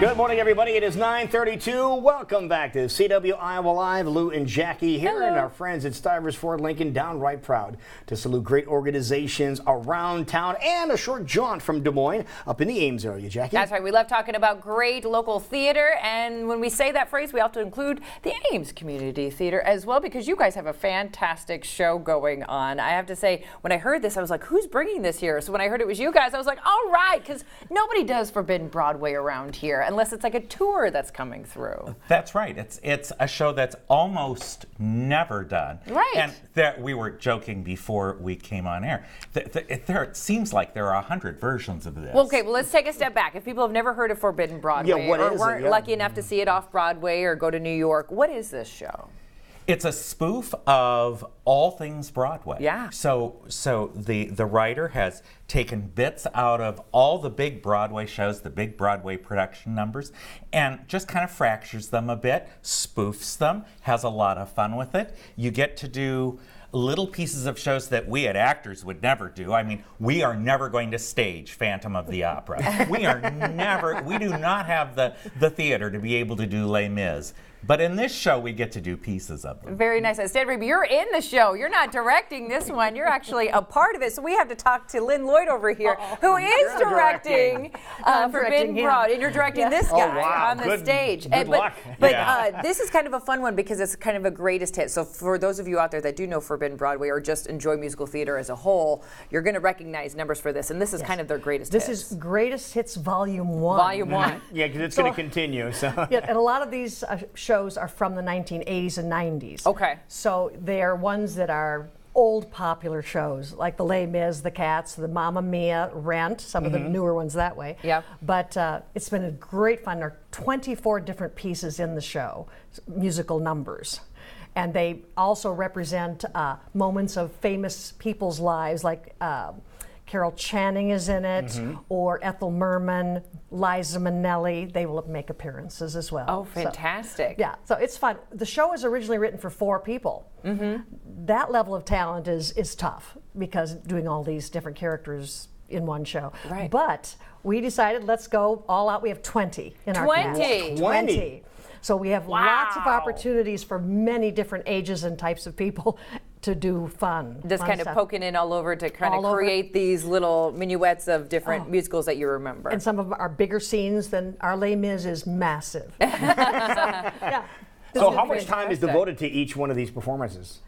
Good morning, everybody. It is 9:32. Welcome back to CW Iowa Live. Lou and Jackie here, and our friends at Stivers Ford Lincoln, downright proud to salute great organizations around town and a short jaunt from Des Moines up in the Ames area. Jackie? That's right. We love talking about great local theater, and when we say that phrase, we have to include the Ames Community Theater as well, because you guys have a fantastic show going on. I have to say, when I heard this, I was like, who's bringing this here? So when I heard it was you guys, I was like, all right, because nobody does Forbidden Broadway around here, unless it's like a tour that's coming through. That's right. It's a show that's almost never done. Right. And we were joking before we came on air. It seems like there are 100 versions of this. Well, okay, well, let's take a step back. If people have never heard of Forbidden Broadway or weren't lucky enough to see it off Broadway or go to New York, what is this show? It's a spoof of all things Broadway. Yeah. So the writer has taken bits out of all the big Broadway shows, the big Broadway production numbers, and just kind of fractures them a bit, spoofs them, has a lot of fun with it. You get to do little pieces of shows that we as actors would never do. I mean, we are never going to stage Phantom of the Opera. we do not have the theater to be able to do Les Mis. But in this show, we get to do pieces of them. Very nice. Stan Raby, you're in the show. You're not directing this one. You're actually a part of it. So we have to talk to Lynn Lloyd over here, who is directing Forbidden Broadway. And you're directing this guy on the stage. Good luck. But this is kind of a fun one because it's kind of a greatest hit. So for those of you out there that do know Forbidden Broadway or just enjoy musical theater as a whole, you're going to recognize numbers for this. And this is kind of their greatest hits. This is Greatest Hits Volume 1. Volume 1. Yeah, because it's going to continue. So. Yeah, and a lot of these shows are from the 1980s and 90s. Okay. So they are ones that are old popular shows, like the Les Mis, the Cats, the Mamma Mia, Rent, some of the newer ones that way. Yeah. But it's been a great fun. There are 24 different pieces in the show, musical numbers. And they also represent moments of famous people's lives, like Carol Channing is in it, or Ethel Merman, Liza Minnelli. They will make appearances as well. Oh, fantastic. So it's fun. The show was originally written for 4 people. That level of talent is tough because doing all these different characters in one show. Right. But we decided, let's go all out. We have 20 in our cast. 20. So we have lots of opportunities for many different ages and types of people to do fun. Just kind of poking in all over to kind of create these little minuets of different musicals that you remember. And some of them are bigger scenes than our Les Mis is massive. So how much time is devoted to each one of these performances?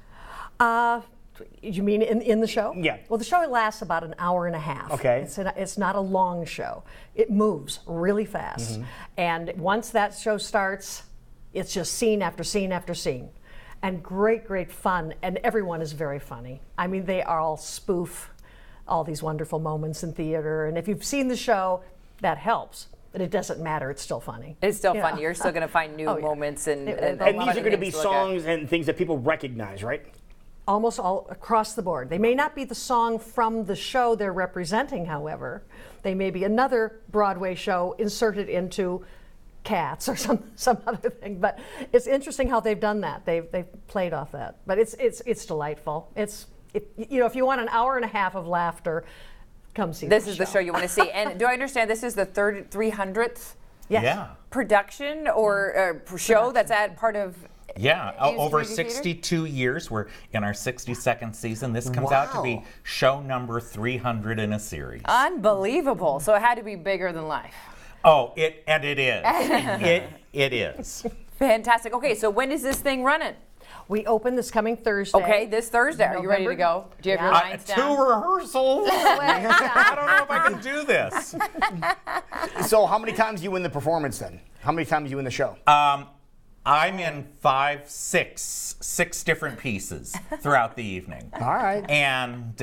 You mean in the show? Yeah. Well, the show lasts about an hour and a half. Okay. It's not a long show. It moves really fast. And once that show starts, it's just scene after scene after scene. And great fun. And everyone is very funny. I mean, they are all spoof all these wonderful moments in theater. And if you've seen the show, that helps. But it doesn't matter. It's still funny. It's still funny. You're still going to find new moments. And these are going to be songs and things that people recognize, right? Almost all across the board. They may not be the song from the show they're representing, however. They may be another Broadway show inserted into Cats or some other thing. But it's interesting how they've done that. They've played off that. But it's delightful. If you want an hour and a half of laughter, come see this. This is the show you want to see. And do I understand this is the 300th production or show that's at part of... Yeah, over 62 years. We're in our 62nd season. This comes out to be show number 300 in a series. Unbelievable. So it had to be bigger than life. Oh, it is. it is. Fantastic. Okay, so when is this thing running? We open this coming Thursday. Okay, this Thursday. Are you ready to go? Do you have your lines down? 2 rehearsals. I don't know if I can do this. So how many times do you win the performance then? How many times do you win the show? I'm in 6 different pieces throughout the evening. All right. And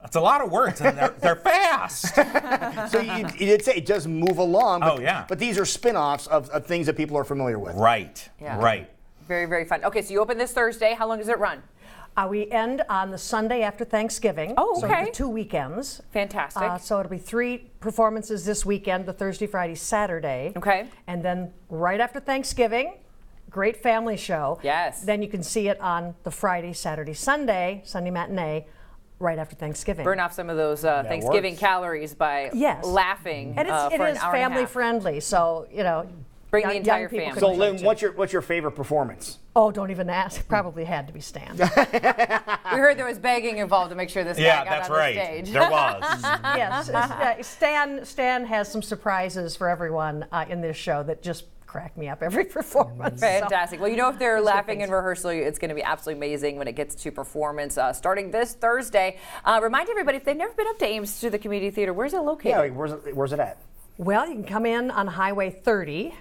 it's a lot of words, and they're fast. So you did say it does move along. But, But these are spin-offs of things that people are familiar with. Right. Yeah. Right. Very, very fun. Okay, so you open this Thursday. How long does it run? We end on the Sunday after Thanksgiving. Oh, okay. So the 2 weekends. Fantastic. So it'll be 3 performances this weekend, the Thursday, Friday, Saturday. Okay. And then right after Thanksgiving, great family show. Yes. Then you can see it on the Friday, Saturday, Sunday matinee right after Thanksgiving. Burn off some of those Thanksgiving works. calories by laughing And it for an is hour and a family half. friendly, so Bring young the entire people family. So, can Lynn, watch it. what's your favorite performance? Oh, don't even ask. Probably had to be Stan. We heard there was begging involved to make sure this guy got on the stage. There was. Yes, Stan has some surprises for everyone in this show that just crack me up every performance. Fantastic. Well, you know, if they're Those good laughing in things. rehearsal, it's going to be absolutely amazing when it gets to performance starting this Thursday. Remind everybody, if they've never been up to Ames to the Community Theater, where's it located? Yeah, where's it at? Well, you can come in on Highway 30.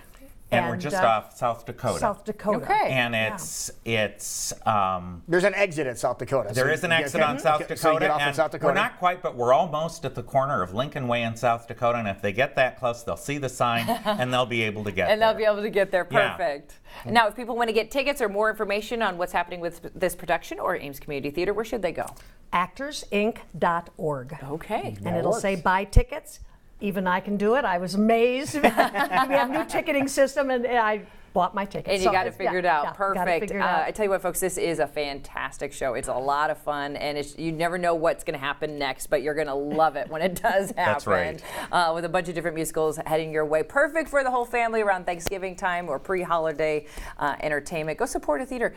And we're just off South Dakota. South Dakota. Okay. And it's There's an exit at South Dakota. there so is an you exit get- on South so you Dakota, get off and in South Dakota. we're not quite, but we're almost at the corner of Lincoln Way and South Dakota. And if they get that close, they'll see the sign and they'll be able to get And there. they'll be able to get there. Yeah. Perfect. Now, if people want to get tickets or more information on what's happening with this production or Ames Community Theater, where should they go? actorsinc.org. Okay. And it'll say buy tickets. Even I can do it. I was amazed. We have a new ticketing system, and I bought my tickets. And you got it figured out. Got it Perfect. figured out. I tell you what, folks, this is a fantastic show. It's a lot of fun, and you never know what's going to happen next, but you're going to love it when it does happen. That's right. With a bunch of different musicals heading your way. Perfect for the whole family around Thanksgiving time or pre-holiday entertainment. Go support a theater.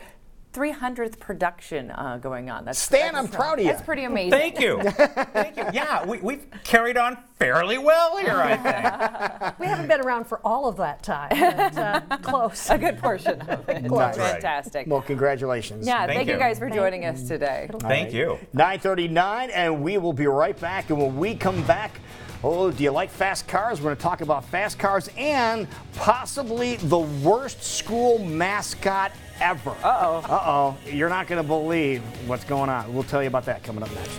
300th production going on. Stan, I'm proud of you. That's pretty amazing. Thank you. Thank you. Yeah, we've carried on fairly well here, I think. We haven't been around for all of that time, but close. A good portion of it. Nice. Fantastic. Well, congratulations. Yeah, thank you you. guys for joining us today. Thank you. 9:39, and we will be right back. And when we come back, oh, do you like fast cars? We're going to talk about fast cars and possibly the worst school mascot ever. Uh-oh. Uh-oh. You're not going to believe what's going on. We'll tell you about that coming up next.